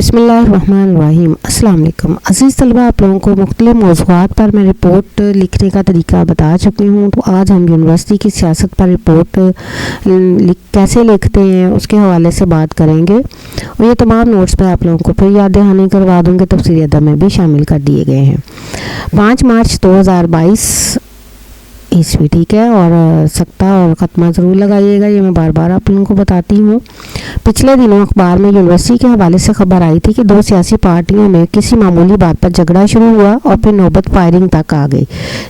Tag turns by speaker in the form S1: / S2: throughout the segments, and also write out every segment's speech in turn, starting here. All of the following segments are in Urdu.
S1: بسم اللہ الرحمن الرحیم۔ السلام علیکم عزیز طلبہ، آپ لوگوں کو مختلف موضوعات پر میں رپورٹ لکھنے کا طریقہ بتا چکی ہوں۔ تو آج ہم یونیورسٹی کی سیاست پر رپورٹ کیسے لکھتے ہیں اس کے حوالے سے بات کریں گے، اور یہ تمام نوٹس میں آپ لوگوں کو پھر یاد دہانی کروا دوں گے، تفصیلی ادب میں بھی شامل کر دیے گئے ہیں۔ 5 مارچ 2022 عیسوی، ٹھیک ہے، اور سکتہ اور ختمہ ضرور لگائیے گا، یہ میں بار بار آپ لوگوں کو بتاتی ہوں۔ پچھلے دنوں اخبار میں یونیورسٹی کے حوالے سے خبر آئی تھی کہ 2 سیاسی پارٹیوں میں کسی معمولی بات پر جھگڑا شروع ہوا اور پھر نوبت فائرنگ تک آ گئی،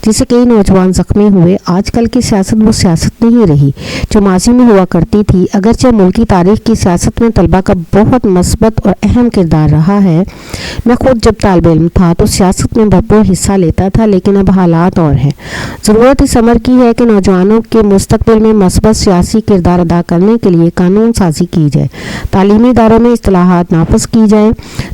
S1: جس سے کئی نوجوان زخمی ہوئے۔ آج کل کی سیاست وہ سیاست نہیں رہی جو ماضی میں ہوا کرتی تھی۔ اگرچہ ملکی تاریخ کی سیاست میں طلبہ کا بہت مثبت اور اہم کردار رہا ہے، میں خود جب طالب علم تھا تو سیاست میں بھرپور حصہ لیتا تھا، لیکن اب حالات اور ہیں۔ ضرورت اس امر کی ہے کہ نوجوانوں کے مستقبل میں مثبت سیاسی کردار ادا کرنے کے لیے قانون سازی کی جائے، تعلیمی اداروں میں اصلاحات نافذ کی جائے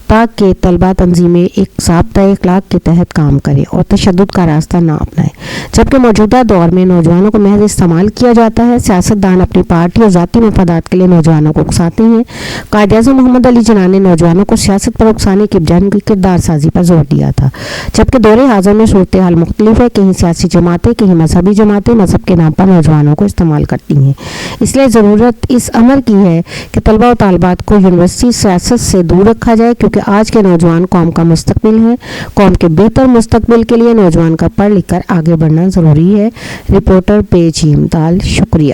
S1: تاکہ طلبہ تنظیمیں ایک ضابطۂ اخلاق کے تحت کام کریں اور تشدد کا راستہ نہ اپنائیں۔ جبکہ موجودہ دور میں نوجوانوں کو محض استعمال کیا جاتا ہے، سیاستدان اپنی پارٹی اور ذاتی مفادات کے لیے نوجوانوں کو اکساتے ہیں۔ قائد اعظم محمد علی جناح نے نوجوانوں کو سیاست پر اکسانے کے بجائے ان کی کردار سازی پر زور دیا تھا۔ جبکہ دور حاضر میں صورتحال مختلف ہے، کہیں سیاسی جماعتیں، کہیں مذہبی جماعتیں مذہب کے نام پر نوجوانوں کو استعمال کرتی ہیں۔ اس لیے ضرورت اس امر کی ہے کہ طلبہ و طالبات کو یونیورسٹی سیاست سے دور رکھا جائے، کیونکہ آج کے نوجوان قوم کا مستقبل ہیں۔ قوم کے بہتر مستقبل کے لیے نوجوان کا پڑھ لکھ کر آگے بڑھنا ضروری ہے۔ رپورٹر پیج امدال، شکریہ۔